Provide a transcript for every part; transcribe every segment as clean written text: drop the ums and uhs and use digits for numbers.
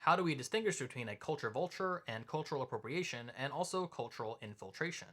How do we distinguish between a culture vulture and cultural appropriation, and also cultural infiltration?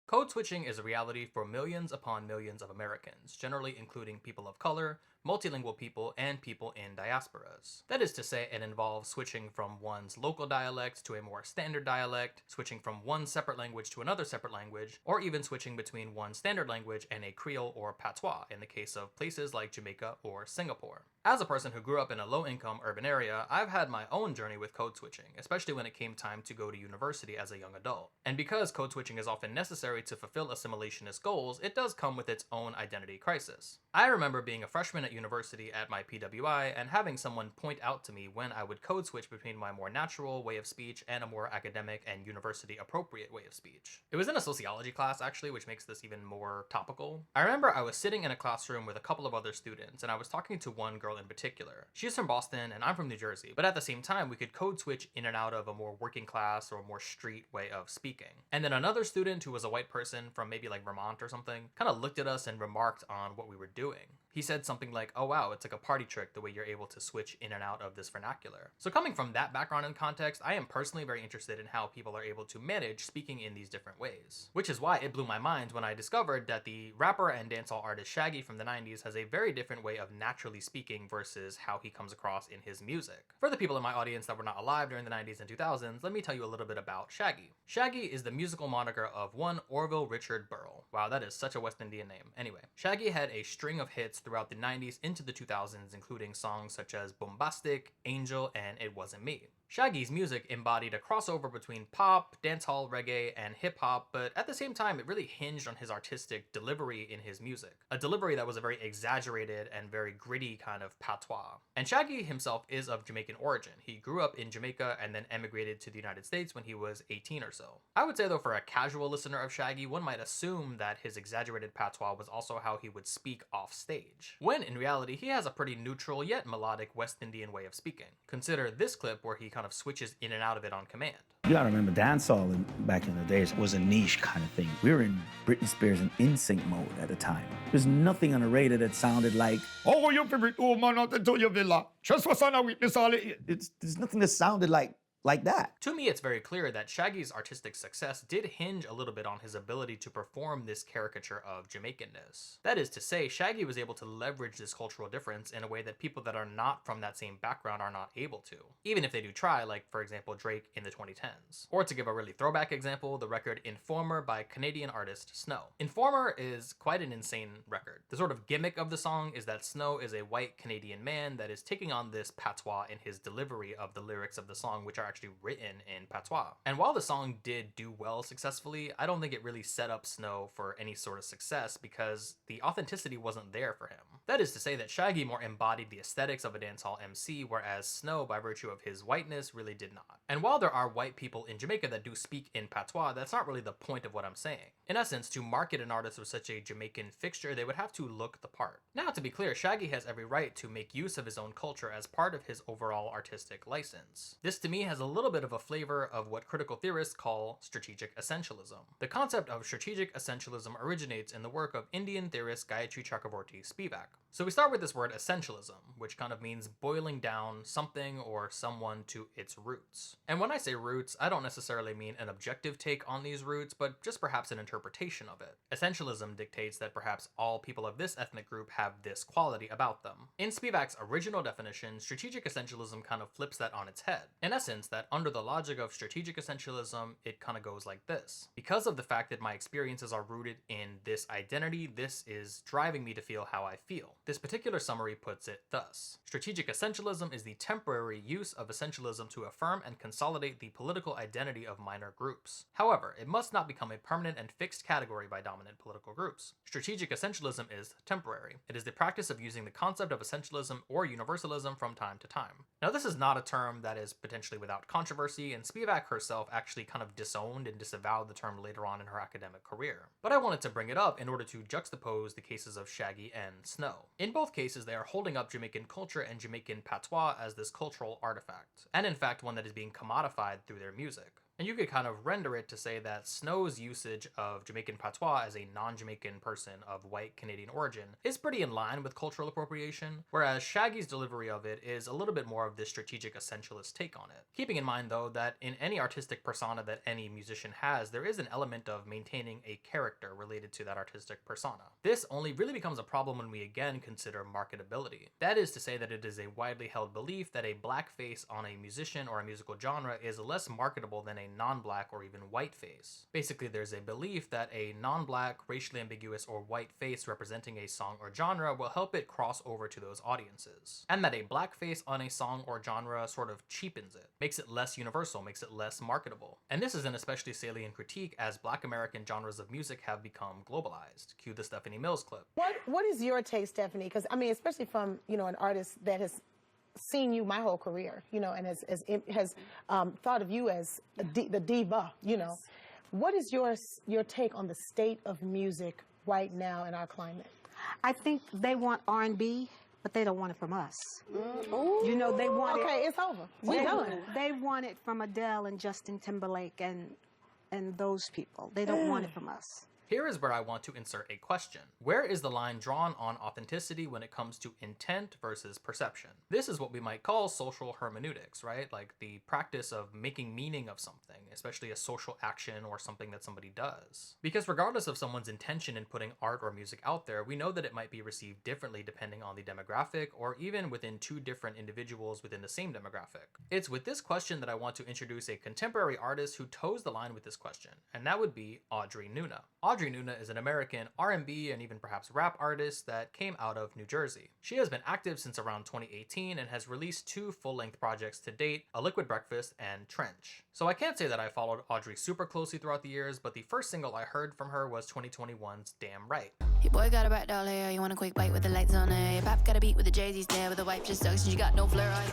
Code switching is a reality for millions upon millions of Americans, generally including people of color, multilingual people, and people in diasporas. That is to say, it involves switching from one's local dialect to a more standard dialect, switching from one separate language to another separate language, or even switching between one standard language and a Creole or patois in the case of places like Jamaica or Singapore. As a person who grew up in a low-income urban area, I've had my own journey with code switching, especially when it came time to go to university as a young adult. And because code switching is often necessary to fulfill assimilationist goals, it does come with its own identity crisis. I remember being a freshman at university at my PWI and having someone point out to me when I would code switch between my more natural way of speech and a more academic and university appropriate way of speech. It was in a sociology class actually, which makes this even more topical. I remember I was sitting in a classroom with a couple of other students and I was talking to one girl in particular. She's from Boston and I'm from New Jersey, but at the same time we could code switch in and out of a more working class or more street way of speaking. And then another student who was a white person from maybe like Vermont or something kind of looked at us and remarked on what we were doing. He said something like, "Oh wow, it's like a party trick the way you're able to switch in and out of this vernacular." So coming from that background and context, I am personally very interested in how people are able to manage speaking in these different ways. Which is why it blew my mind when I discovered that the rapper and dancehall artist Shaggy from the 90s has a very different way of naturally speaking versus how he comes across in his music. For the people in my audience that were not alive during the 90s and 2000s, let me tell you a little bit about Shaggy. Shaggy is the musical moniker of one Orville Richard Burrell. Wow, that is such a West Indian name. Anyway, Shaggy had a string of hits throughout the 90s into the 2000s, including songs such as Bombastic, Angel, and It Wasn't Me. Shaggy's music embodied a crossover between pop, dancehall, reggae, and hip-hop, but at the same time it really hinged on his artistic delivery in his music. A delivery that was a very exaggerated and very gritty kind of patois. And Shaggy himself is of Jamaican origin. He grew up in Jamaica and then emigrated to the United States when he was 18 or so. I would say though, for a casual listener of Shaggy, one might assume that his exaggerated patois was also how he would speak off stage, when in reality he has a pretty neutral yet melodic West Indian way of speaking. Consider this clip where he kind of switches in and out of it on command. You gotta remember, dancehall back in the days was a niche kind of thing. We were in Britney Spears and NSYNC mode at the time. There's nothing on the radio that sounded like, "Oh, your favorite woman out into your villa. Just for son of witness all it." There's nothing that sounded like that. To me, it's very clear that Shaggy's artistic success did hinge a little bit on his ability to perform this caricature of Jamaicanness. That is to say, Shaggy was able to leverage this cultural difference in a way that people that are not from that same background are not able to, even if they do try, like for example Drake in the 2010s. Or to give a really throwback example, the record Informer by Canadian artist Snow. Informer is quite an insane record. The sort of gimmick of the song is that Snow is a white Canadian man that is taking on this patois in his delivery of the lyrics of the song, which are actually written in patois. And while the song did do well successfully, I don't think it really set up Snow for any sort of success because the authenticity wasn't there for him. That is to say that Shaggy more embodied the aesthetics of a dancehall MC, whereas Snow, by virtue of his whiteness, really did not. And while there are white people in Jamaica that do speak in patois, that's not really the point of what I'm saying. In essence, to market an artist with such a Jamaican fixture, they would have to look the part. Now, to be clear, Shaggy has every right to make use of his own culture as part of his overall artistic license. This to me has a little bit of a flavor of what critical theorists call strategic essentialism. The concept of strategic essentialism originates in the work of Indian theorist Gayatri Chakraborty Spivak. So we start with this word essentialism, which kind of means boiling down something or someone to its roots. And when I say roots, I don't necessarily mean an objective take on these roots, but just perhaps an interpretation of it. Essentialism dictates that perhaps all people of this ethnic group have this quality about them. In Spivak's original definition, strategic essentialism kind of flips that on its head. In essence, that under the logic of strategic essentialism, it kind of goes like this. Because of the fact that my experiences are rooted in this identity, this is driving me to feel how I feel. This particular summary puts it thus. Strategic essentialism is the temporary use of essentialism to affirm and consolidate the political identity of minor groups. However, it must not become a permanent and fixed category by dominant political groups. Strategic essentialism is temporary. It is the practice of using the concept of essentialism or universalism from time to time. Now, this is not a term that is potentially without controversy, and Spivak herself actually kind of disowned and disavowed the term later on in her academic career. But I wanted to bring it up in order to juxtapose the cases of Shaggy and Snow. In both cases, they are holding up Jamaican culture and Jamaican patois as this cultural artifact, and in fact one that is being commodified through their music. And you could kind of render it to say that Snow's usage of Jamaican patois as a non-Jamaican person of white Canadian origin is pretty in line with cultural appropriation, whereas Shaggy's delivery of it is a little bit more of this strategic essentialist take on it. Keeping in mind though that in any artistic persona that any musician has, there is an element of maintaining a character related to that artistic persona. This only really becomes a problem when we again consider marketability. That is to say that it is a widely held belief that a black face on a musician or a musical genre is less marketable than a non-black or even white face. Basically, there's a belief that a non-black, racially ambiguous, or white face representing a song or genre will help it cross over to those audiences, and that a black face on a song or genre sort of cheapens it, makes it less universal, makes it less marketable. And this is an especially salient critique as Black American genres of music have become globalized. Cue the Stephanie Mills clip. What is your take, Stephanie? Because I mean, especially from, you know, an artist that has seen you my whole career, you know, and has thought of you as the diva, you know. What is your take on the state of music right now in our climate? I think they want R&B, but they don't want it from us. You know, they want okay, it's over. We're done. They want it from Adele and Justin Timberlake and those people. They don't want it from us. Here is where I want to insert a question. Where is the line drawn on authenticity when it comes to intent versus perception? This is what we might call social hermeneutics, right? Like the practice of making meaning of something, especially a social action or something that somebody does. Because regardless of someone's intention in putting art or music out there, we know that it might be received differently depending on the demographic or even within two different individuals within the same demographic. It's with this question that I want to introduce a contemporary artist who toes the line with this question, and that would be Audrey Nuna. Audrey Nuna is an American R&B and even perhaps rap artist that came out of New Jersey. She has been active since around 2018 and has released 2 full-length projects to date, A Liquid Breakfast and Trench. So I can't say that I followed Audrey super closely throughout the years, but the first single I heard from her was 2021's Damn Right. Your boy got a back doll hair, you want a quick bite with the lights on it. Your pop got a beat with the Jay-Z's there, but the wife just sucks and you got no flair on.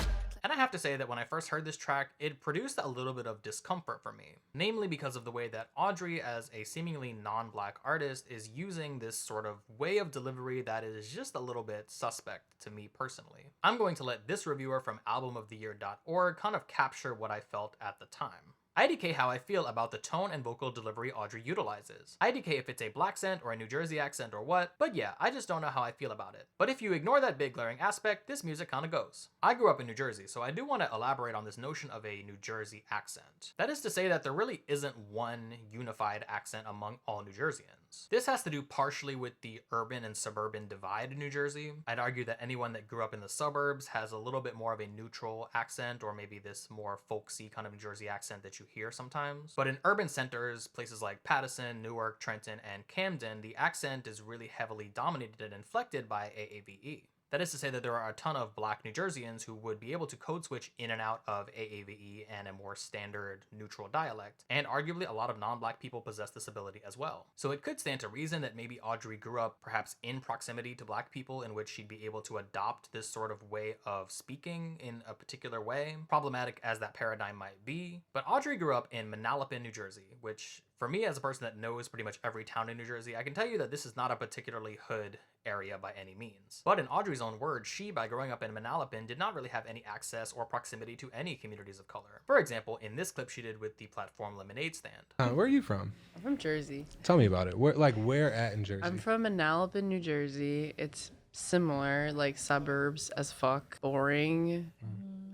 And I have to say that when I first heard this track, it produced a little bit of discomfort for me, namely because of the way that Audrey, as a seemingly non-black artist, is using this sort of way of delivery that is just a little bit suspect to me personally. I'm going to let this reviewer from albumoftheyear.org kind of capture what I felt at the time. IDK how I feel about the tone and vocal delivery Audrey utilizes. IDK if it's a black accent or a New Jersey accent or what, but yeah, I just don't know how I feel about it. But if you ignore that big glaring aspect, this music kinda goes. I grew up in New Jersey, so I do want to elaborate on this notion of a New Jersey accent. That is to say that there really isn't one unified accent among all New Jerseyans. This has to do partially with the urban and suburban divide in New Jersey. I'd argue that anyone that grew up in the suburbs has a little bit more of a neutral accent, or maybe this more folksy kind of New Jersey accent that you hear sometimes. But in urban centers, places like Paterson, Newark, Trenton, and Camden, the accent is really heavily dominated and inflected by AAVE. That is to say that there are a ton of black New Jerseyans who would be able to code switch in and out of AAVE and a more standard neutral dialect, and arguably a lot of non-black people possess this ability as well. So it could stand to reason that maybe Audrey grew up perhaps in proximity to black people in which she'd be able to adopt this sort of way of speaking in a particular way, problematic as that paradigm might be. But Audrey grew up in Manalapan, New Jersey, which for me as a person that knows pretty much every town in New Jersey, I can tell you that this is not a particularly hood area by any means. But in Audrey's own words, she, by growing up in Manalapan, did not really have any access or proximity to any communities of color. For example, in this clip she did with the platform Lemonade Stand. Where are you from? I'm from Jersey. Tell me about it. Where at in Jersey? I'm from Manalapan, New Jersey. It's similar, like suburbs as fuck. Boring,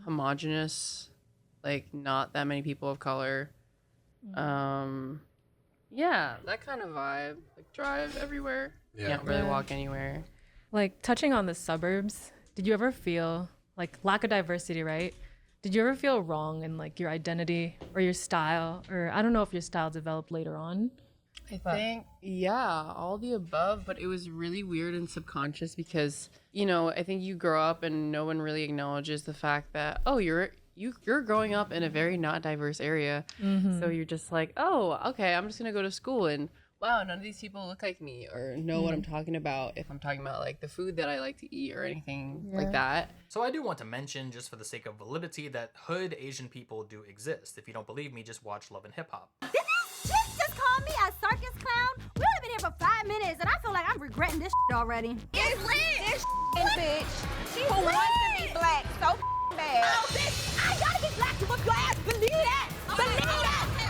homogenous, like not that many people of color. Yeah, that kind of vibe. Like drive everywhere. Yeah. Can't really walk anywhere. Like touching on the suburbs, did you ever feel like lack of diversity, right? Did you ever feel wrong in like your identity or your style? Or I don't know if your style developed later on. I think, yeah, all the above, but it was really weird and subconscious because, you know, I think you grow up and no one really acknowledges the fact that, oh, you're growing up in a very not diverse area. So you're just like, oh, okay, I'm just gonna go to school and wow, none of these people look like me or know what I'm talking about if I'm talking about like the food that I like to eat or anything like that. So I do want to mention, just for the sake of validity, that hood Asian people do exist. If you don't believe me, just watch Love and Hip Hop. Did this chick just call me a circus clown? We only been here for 5 minutes and I feel like I'm regretting this already. It's lit! This bitch, she who wants to be black so bad. Oh, bitch, I gotta be black to whip your ass. Believe that! Believe that!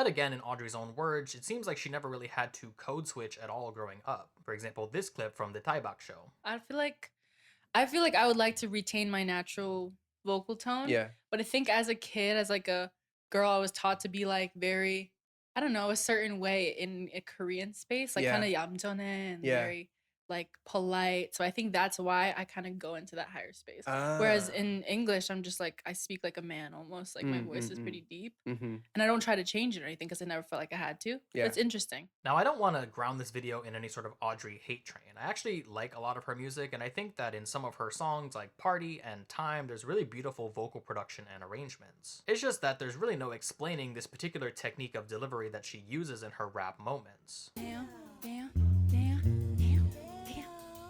But again, in Audrey's own words, it seems like she never really had to code switch at all growing up. For example, this clip from the Taibak show. I feel like I would like to retain my natural vocal tone. Yeah. But I think as a kid, as like a girl, I was taught to be like very, I don't know, a certain way in a Korean space, like Yeah. kind of 얌전해 and Yeah. very like polite. So I think that's why I kind of go into that higher space. Whereas in English, I'm just like, I speak like a man almost. Like my voice is pretty deep. And I don't try to change it or anything because I never felt like I had to. Yeah. But it's interesting. Now, I don't want to ground this video in any sort of Audrey hate train. I actually like a lot of her music, and I think that in some of her songs like Party and Time, there's really beautiful vocal production and arrangements. It's just that there's really no explaining this particular technique of delivery that she uses in her rap moments. Damn, damn, damn, damn,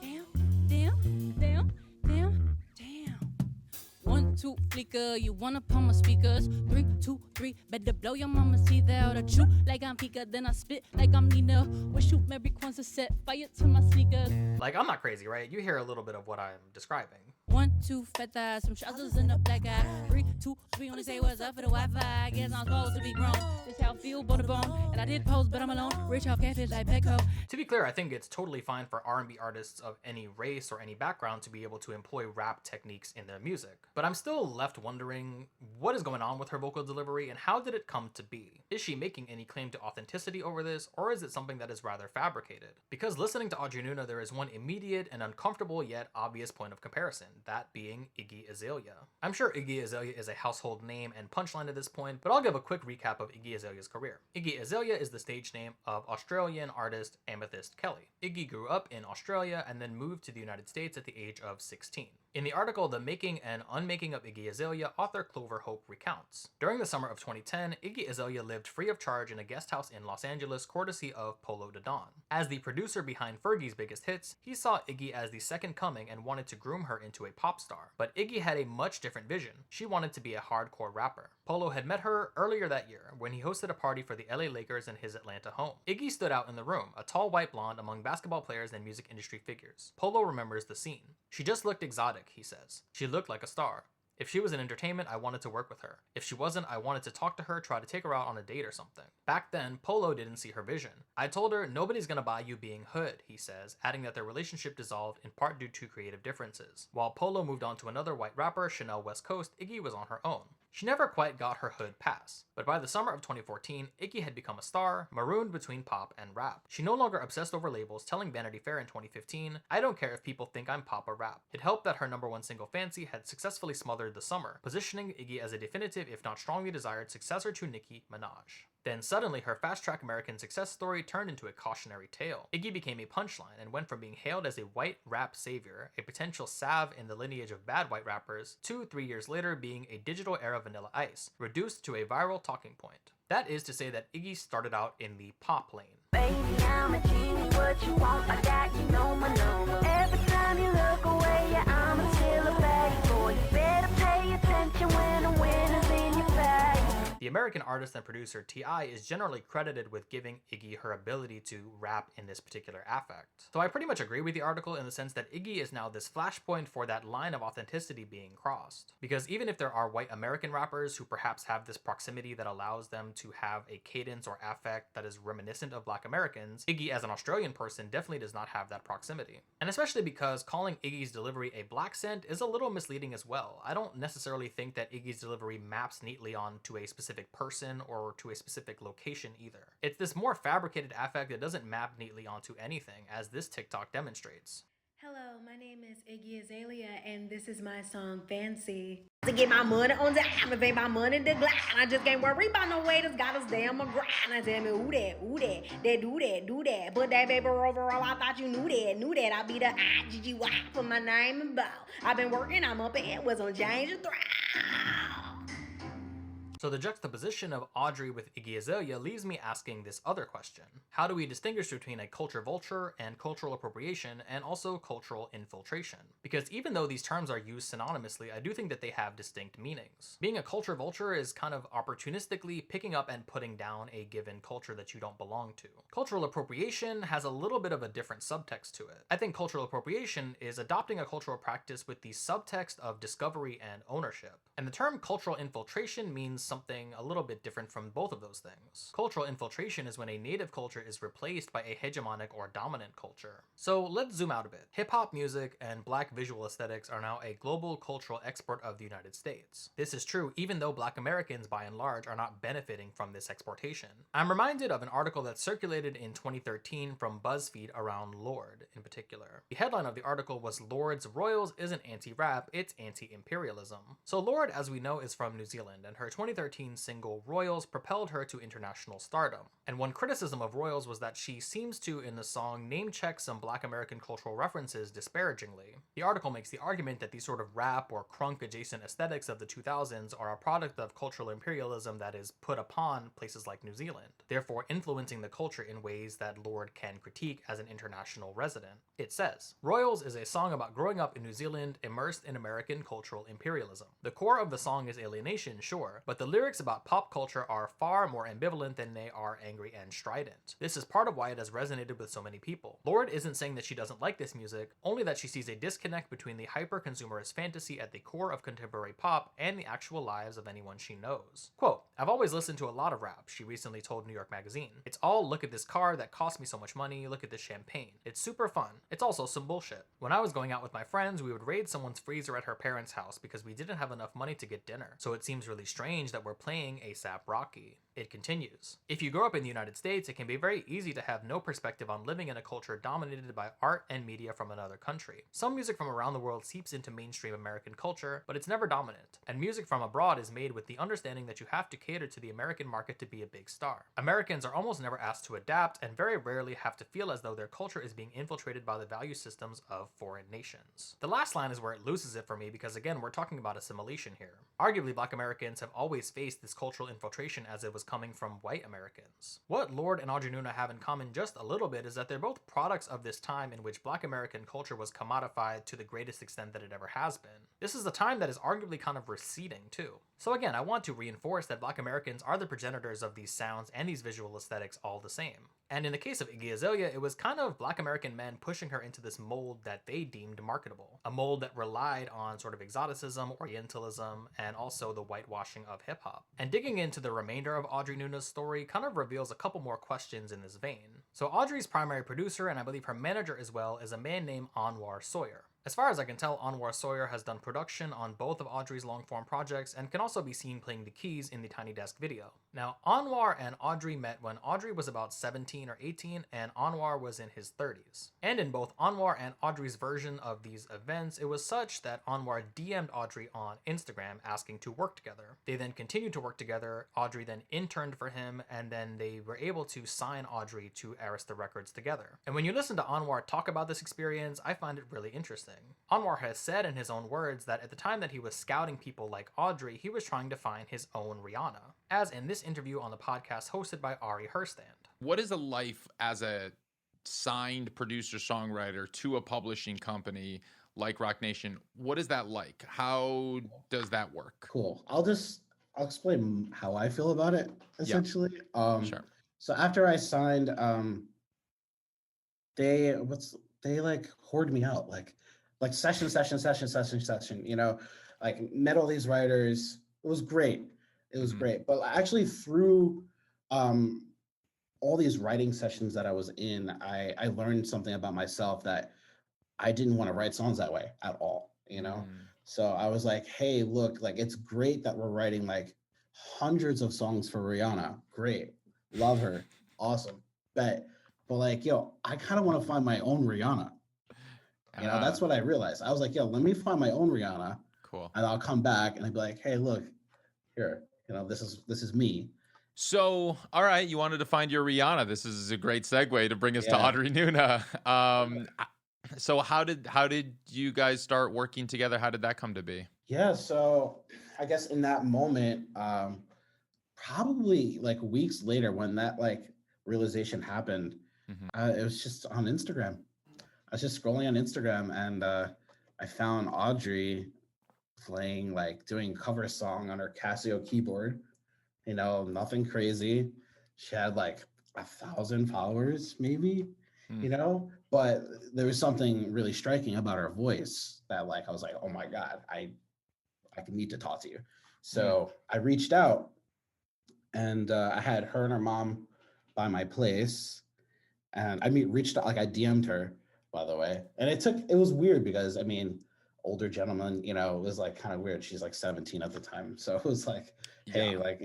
damn, damn, damn, damn, damn. 1, 2, flicker, you wanna pump my speakers. 3, 2, 3, better blow your mama see there. The truth like I'm Pika, then I spit like I'm Nina. Wish you Merry Kwanzaa, set fire to my sneakers. Like, I'm not crazy, right? You hear a little bit of what I'm describing. 1, 2, fat thighs, some trousers in the black eye. 3, 2, 3, only say what's up for the Wi-Fi. Guess I'm supposed to be grown. This how I feel, bone to bone. And I did pose, but I'm alone. Rich off catfish like Petco. To be clear, I think it's totally fine for R&B artists of any race or any background to be able to employ rap techniques in their music. But I'm still left wondering what is going on with her vocal delivery and how did it come to be? Is she making any claim to authenticity over this, or is it something that is rather fabricated? Because listening to Audrey Nuna, there is one immediate and uncomfortable yet obvious point of comparison, that being Iggy Azalea. I'm sure Iggy Azalea is a household name and punchline at this point, but I'll give a quick recap of Iggy Azalea's career. Iggy Azalea is the stage name of Australian artist Amethyst Kelly. Iggy grew up in Australia and then moved to the United States at the age of 16. In the article The Making and Unmaking of Iggy Azalea, author Clover Hope recounts. During the summer of 2010, Iggy Azalea lived free of charge in a guest house in Los Angeles courtesy of Polo de Don. As the producer behind Fergie's biggest hits, he saw Iggy as the second coming and wanted to groom her into a pop star. But Iggy had a much different vision. She wanted to be a hardcore rapper. Polo had met her earlier that year when he hosted a party for the LA Lakers in his Atlanta home. Iggy stood out in the room, a tall white blonde among basketball players and music industry figures. Polo remembers the scene. She just looked exotic, he says. She looked like a star. If she was in entertainment, I wanted to work with her. If she wasn't, I wanted to talk to her, try to take her out on a date or something. Back then, Polo didn't see her vision. I told her, nobody's gonna buy you being hood, he says, adding that their relationship dissolved in part due to creative differences. While Polo moved on to another white rapper, Chanel West Coast, Iggy was on her own. She never quite got her hood pass, but by the summer of 2014, Iggy had become a star, marooned between pop and rap. She no longer obsessed over labels, telling Vanity Fair in 2015, I don't care if people think I'm pop or rap. It helped that her #1 single Fancy had successfully smothered the summer, positioning Iggy as a definitive if not strongly desired successor to Nicki Minaj. Then suddenly, her fast-track American success story turned into a cautionary tale. Iggy became a punchline and went from being hailed as a white rap savior, a potential salve in the lineage of bad white rappers, to 3 years later being a digital era Vanilla Ice, reduced to a viral talking point. That is to say that Iggy started out in the pop lane. Baby, I'm a genie, what you want, I got, you know my number. Every time you look away, yeah, I'm still a bad boy. You better pay attention when the winner's in your face. The American artist and producer T.I. is generally credited with giving Iggy her ability to rap in this particular affect. So I pretty much agree with the article in the sense that Iggy is now this flashpoint for that line of authenticity being crossed. Because even if there are white American rappers who perhaps have this proximity that allows them to have a cadence or affect that is reminiscent of Black Americans, Iggy as an Australian person definitely does not have that proximity. And especially because calling Iggy's delivery a black scent is a little misleading as well. I don't necessarily think that Iggy's delivery maps neatly onto a specific person or to a specific location either. It's this more fabricated affect that doesn't map neatly onto anything, as this TikTok demonstrates. Hello, my name is Iggy Azalea, and this is my song Fancy. To get my money on time and pay my money to glide. I just can't worry about no waiters, got us damn a grind. I tell me who that, they do that. Put that paper overall, I thought you knew that. I be the IGGY for my name and bow. I've been working, I'm up ahead, was on change and thrive. So the juxtaposition of Audrey with Iggy Azalea leaves me asking this other question. How do we distinguish between a culture vulture and cultural appropriation and also cultural infiltration? Because even though these terms are used synonymously, I do think that they have distinct meanings. Being a culture vulture is kind of opportunistically picking up and putting down a given culture that you don't belong to. Cultural appropriation has a little bit of a different subtext to it. I think cultural appropriation is adopting a cultural practice with the subtext of discovery and ownership. And the term cultural infiltration means something a little bit different from both of those things. Cultural infiltration is when a native culture is replaced by a hegemonic or dominant culture. So let's zoom out a bit. Hip-hop music and black visual aesthetics are now a global cultural export of the United States. This is true even though black Americans by and large are not benefiting from this exportation. I'm reminded of an article that circulated in 2013 from BuzzFeed around Lorde in particular. The headline of the article was "Lorde's Royals isn't anti-rap, it's anti-imperialism." So Lorde, as we know, is from New Zealand, and her 2013 single Royals propelled her to international stardom. And one criticism of Royals was that she seems to, in the song, name-check some black American cultural references disparagingly. The article makes the argument that these sort of rap or crunk-adjacent aesthetics of the 2000s are a product of cultural imperialism that is put upon places like New Zealand, therefore influencing the culture in ways that Lorde can critique as an international resident. It says, "Royals is a song about growing up in New Zealand immersed in American cultural imperialism. The core of the song is alienation, sure, but the lyrics about pop culture are far more ambivalent than they are angry and strident. This is part of why it has resonated with so many people. Lorde isn't saying that she doesn't like this music, only that she sees a disconnect between the hyper-consumerist fantasy at the core of contemporary pop and the actual lives of anyone she knows." Quote, "I've always listened to a lot of rap," she recently told New York Magazine. "It's all, look at this car that cost me so much money, look at this champagne. It's super fun. It's also some bullshit. When I was going out with my friends, we would raid someone's freezer at her parents' house because we didn't have enough money to get dinner. So it seems really strange that we're playing A$AP Rocky." It continues, "If you grow up in the United States, it can be very easy to have no perspective on living in a culture dominated by art and media from another country. Some music from around the world seeps into mainstream American culture, but it's never dominant. And music from abroad is made with the understanding that you have to cater to the American market to be a big star. Americans are almost never asked to adapt and very rarely have to feel as though their culture is being infiltrated by the value systems of foreign nations." The last line is where it loses it for me because, again, we're talking about assimilation here. Arguably, black Americans have always faced this cultural infiltration as it was coming from white Americans. What Lorde and Audrey Nuna have in common just a little bit is that they're both products of this time in which black American culture was commodified to the greatest extent that it ever has been. This is a time that is arguably kind of receding too. So again, I want to reinforce that black Americans are the progenitors of these sounds and these visual aesthetics all the same. And in the case of Iggy Azalea, it was kind of black American men pushing her into this mold that they deemed marketable. A mold that relied on sort of exoticism, orientalism, and also the whitewashing of hip-hop. And digging into the remainder of Audrey Nuna's story kind of reveals a couple more questions in this vein. So Audrey's primary producer, and I believe her manager as well, is a man named Anwar Sawyer. As far as I can tell, Anwar Sawyer has done production on both of Audrey's long-form projects and can also be seen playing the keys in the Tiny Desk video. Now, Anwar and Audrey met when Audrey was about 17 or 18 and Anwar was in his 30s. And in both Anwar and Audrey's version of these events, it was such that Anwar DM'd Audrey on Instagram asking to work together. They then continued to work together, Audrey then interned for him, and then they were able to sign Audrey to Arista Records together. And when you listen to Anwar talk about this experience, I find it really interesting. Anwar has said in his own words that at the time that he was scouting people like Audrey, he was trying to find his own Rihanna, as in this interview on the podcast hosted by Ari Herstand. What is a life as a signed producer-songwriter to a publishing company like Roc Nation? What is that like? How does that work? Cool. I'll explain how I feel about it, essentially. Sure. So after I signed, they like hoard me out, like session, you know, like met all these writers. It was great. It was great. But actually through all these writing sessions that I was in, I learned something about myself that I didn't want to write songs that way at all, you know? So I was like, hey, look, like, it's great that we're writing like hundreds of songs for Rihanna. Great. Love her. Awesome. But like, yo, I kind of want to find my own Rihanna. You know, that's what I realized. I was like, yo, let me find my own Rihanna. Cool. And I'll come back and I'll be like, hey, look, here, you know, this is me. So, all right, you wanted to find your Rihanna. This is a great segue to bring us to Audrey Nuna. So how did you guys start working together? How did that come to be? Yeah, so I guess in that moment, probably like weeks later when that like realization happened, it was just on Instagram. I was just scrolling on Instagram and I found Audrey playing, like doing cover song on her Casio keyboard, you know, nothing crazy. She had like 1,000 followers maybe, you know, but there was something really striking about her voice that like, I was like, oh my God, I need to talk to you. So I reached out and I had her and her mom by my place, and reached out, like I DM'd her, by the way, and it was weird because older gentleman, it was like kind of weird. She's like 17 at the time, so it was like, hey, like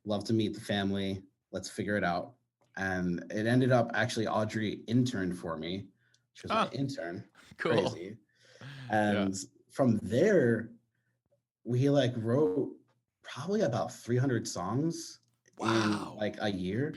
love to meet the family. Let's figure it out. And it ended up actually Audrey interned for me. She was my intern. Cool. Crazy. And from there, we like wrote probably about 300 songs in like a year.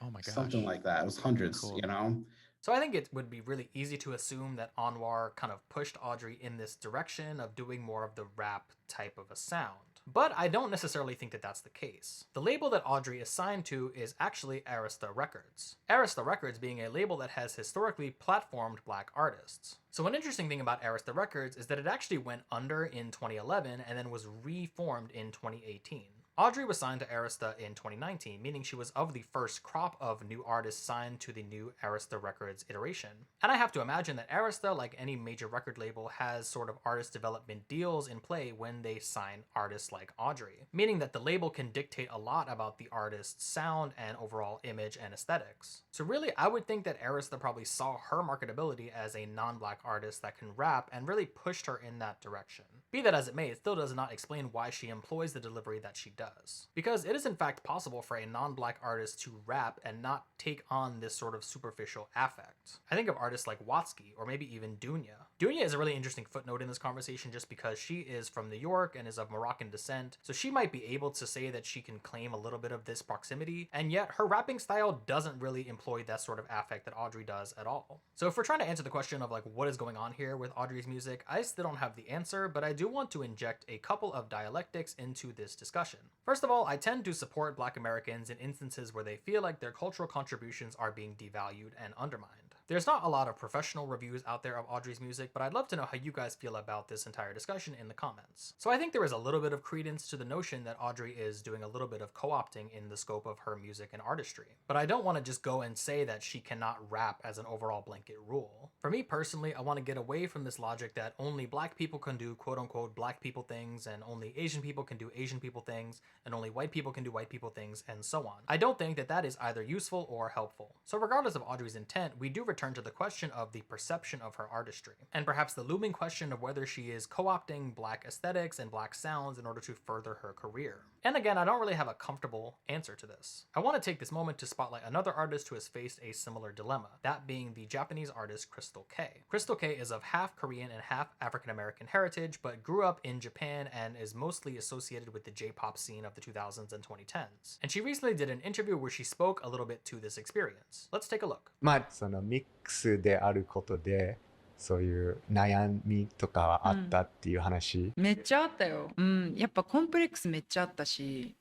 Oh my gosh. Something like that. It was hundreds, So I think it would be really easy to assume that Anwar kind of pushed Audrey in this direction of doing more of the rap type of a sound. But I don't necessarily think that that's the case. The label that Audrey is signed to is actually Arista Records. Arista Records being a label that has historically platformed black artists. So an interesting thing about Arista Records is that it actually went under in 2011 and then was reformed in 2018. Audrey was signed to Arista in 2019, meaning she was of the first crop of new artists signed to the new Arista Records iteration. And I have to imagine that Arista, like any major record label, has sort of artist development deals in play when they sign artists like Audrey, meaning that the label can dictate a lot about the artist's sound and overall image and aesthetics. So really, I would think that Arista probably saw her marketability as a non-black artist that can rap and really pushed her in that direction. Be that as it may, it still does not explain why she employs the delivery that she does. Because it is in fact possible for a non-black artist to rap and not take on this sort of superficial affect. I think of artists like Watsky or maybe even Dunya. Dunya is a really interesting footnote in this conversation just because she is from New York and is of Moroccan descent, so she might be able to say that she can claim a little bit of this proximity, and yet her rapping style doesn't really employ that sort of affect that Audrey does at all. So if we're trying to answer the question of like what is going on here with Audrey's music, I still don't have the answer, but I do want to inject a couple of dialectics into this discussion. First of all, I tend to support Black Americans in instances where they feel like their cultural contributions are being devalued and undermined. There's not a lot of professional reviews out there of Audrey's music, but I'd love to know how you guys feel about this entire discussion in the comments. So I think there is a little bit of credence to the notion that Audrey is doing a little bit of co-opting in the scope of her music and artistry. But I don't want to just go and say that she cannot rap as an overall blanket rule. For me personally, I want to get away from this logic that only black people can do quote-unquote black people things, and only Asian people can do Asian people things, and only white people can do white people things, and so on. I don't think that that is either useful or helpful. So regardless of Audrey's intent, we do return to the question of the perception of her artistry, and perhaps the looming question of whether she is co-opting black aesthetics and black sounds in order to further her career. And again, I don't really have a comfortable answer to this. I want to take this moment to spotlight another artist who has faced a similar dilemma, that being the Japanese artist Crystal K. Crystal K is of half Korean and half African-American heritage, but grew up in Japan and is mostly associated with the J-pop scene of the 2000s and 2010s. And she recently did an interview where she spoke a little bit to this experience. Let's take a look. そのミックスであることでそういう悩みとかはあったっていう話、めっちゃあったよ。やっぱコンプレックスめっちゃあったし、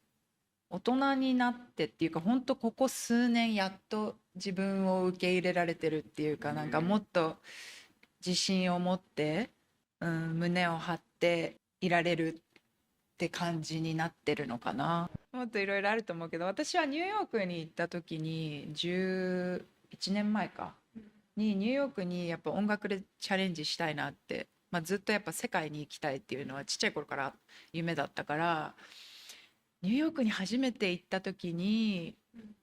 大人になってっていうか、本当ここ数年やっと自分を受け入れられてるっていうか、なんかもっと自信を持って、胸を張っていられるって感じになってるのかな。もっといろいろあると思うけど、私はニューヨークに行った時に11年前かにニューヨークにやっぱ音楽でチャレンジしたいなって、ずっとやっぱ世界に行きたいっていうのはちっちゃい頃から夢だったから、ニューヨークに初めて行った時に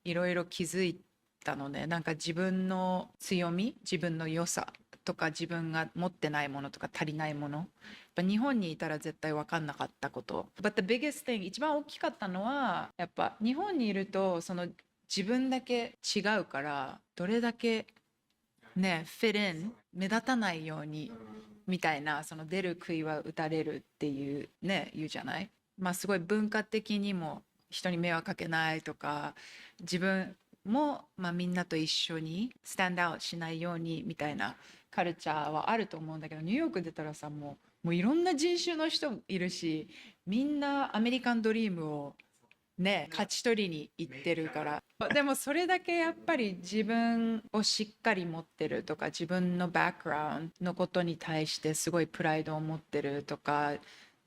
いろいろ気づいたのね。なんか自分の強み、自分の良さとか自分が持ってないものとか足りないもの、やっぱ日本にいたら絶対分かんなかったこと。But the biggest thing、一番大きかったのはやっぱ日本にいるとその自分だけ違うからどれだけね、fit in 目立たないようにみたいな、その出る杭は打たれるっていうね、言うじゃない。すごい文化的にも人に迷惑かけないとか、自分もみんなと一緒にスタンドアウトしないようにみたいなカルチャーはあると思うんだけど、ニューヨーク出たらさ、もういろんな人種の人いるし、みんなアメリカンドリームをね、勝ち取りに行ってるから。でもそれだけやっぱり自分をしっかり持ってるとか、自分のバックグラウンドのことに対してすごいプライドを持ってるとか、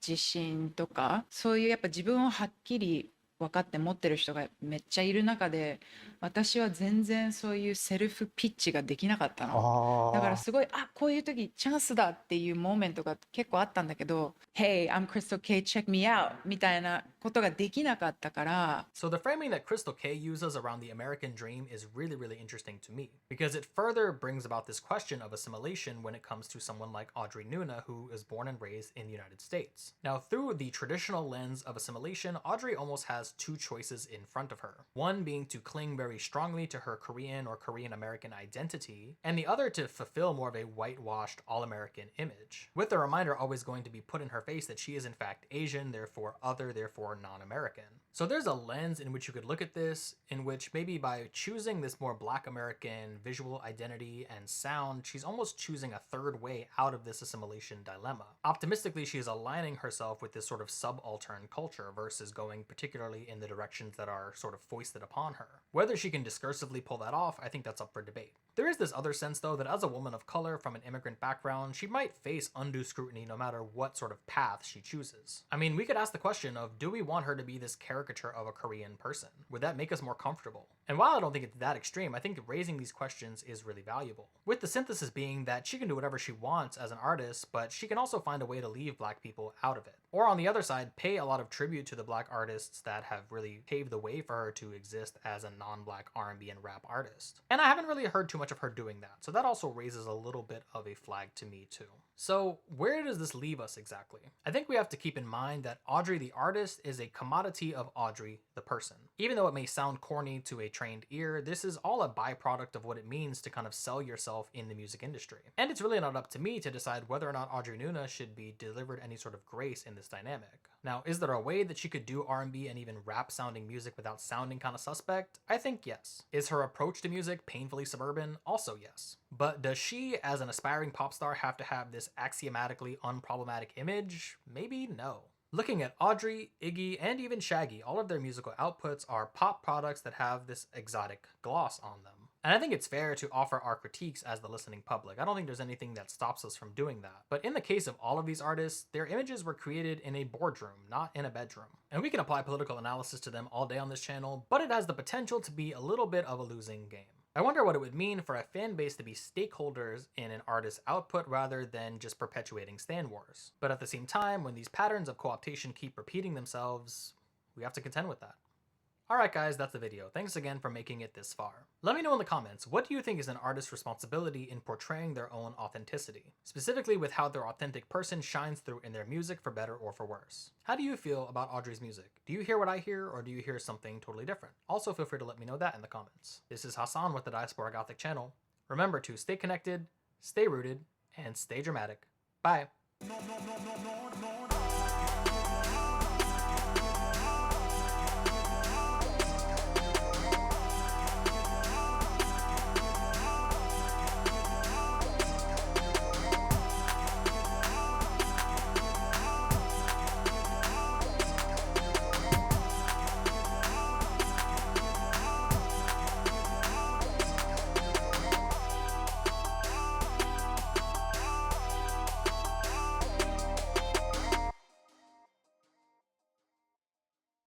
自信とか、そういうやっぱ自分をはっきり分かって持ってる人がめっちゃいる中で、私は全然そういうセルフピッチができなかったの。だからすごい、あ、こういう時チャンスだっていうモーメントが結構あったんだけど、Hey, I'm Crystal K, check me out みたいなことができなかったから。So the framing that Crystal K uses around the American dream is really, really interesting to me, because it further brings about this question of assimilation when it comes to someone like Audrey Nuna, who is born and raised in the United States. Now, through the traditional lens of assimilation, Audrey almost has two choices in front of her. One being to cling very strongly to her Korean or Korean American identity, and the other to fulfill more of a whitewashed all-American image, with the reminder always going to be put in her face that she is in fact Asian, therefore other, therefore non-American. So there's a lens in which you could look at this, in which maybe by choosing this more Black American visual identity and sound, she's almost choosing a third way out of this assimilation dilemma. Optimistically, she is aligning herself with this sort of subaltern culture versus going particularly in the directions that are sort of foisted upon her. Whether she can discursively pull that off, I think that's up for debate. There is this other sense, though, that as a woman of color from an immigrant background, she might face undue scrutiny no matter what sort of path she chooses. I mean, we could ask the question of, do we want her to be this caricature of a Korean person? Would that make us more comfortable? And while I don't think it's that extreme, I think raising these questions is really valuable. With the synthesis being that she can do whatever she wants as an artist, but she can also find a way to leave Black people out of it. Or on the other side, pay a lot of tribute to the Black artists that have really paved the way for her to exist as a non-Black R&B and rap artist. And I haven't really heard too much of her doing that, so that also raises a little bit of a flag to me too. So where does this leave us exactly? I think we have to keep in mind that Audrey the artist is a commodity of Audrey the person. Even though it may sound corny to a trained ear, this is all a byproduct of what it means to kind of sell yourself in the music industry. And it's really not up to me to decide whether or not Audrey Nuna should be delivered any sort of grace in this dynamic. Now, is there a way that she could do R&B and even rap sounding music without sounding kind of suspect? I think yes. Is her approach to music painfully suburban? Also yes. But does she, as an aspiring pop star, have to have this axiomatically unproblematic image? Maybe no. Looking at Audrey, Iggy, and even Shaggy, all of their musical outputs are pop products that have this exotic gloss on them. And I think it's fair to offer our critiques as the listening public. I don't think there's anything that stops us from doing that. But in the case of all of these artists, their images were created in a boardroom, not in a bedroom. And we can apply political analysis to them all day on this channel, but it has the potential to be a little bit of a losing game. I wonder what it would mean for a fan base to be stakeholders in an artist's output rather than just perpetuating stan wars. But at the same time, when these patterns of co-optation keep repeating themselves, we have to contend with that. Alright guys, that's the video. Thanks again for making it this far. Let me know in the comments, what do you think is an artist's responsibility in portraying their own authenticity? Specifically with how their authentic person shines through in their music for better or for worse. How do you feel about Audrey's music? Do you hear what I hear, or do you hear something totally different? Also feel free to let me know that in the comments. This is Hassan with the Diaspora Gothic channel. Remember to stay connected, stay rooted, and stay dramatic. Bye!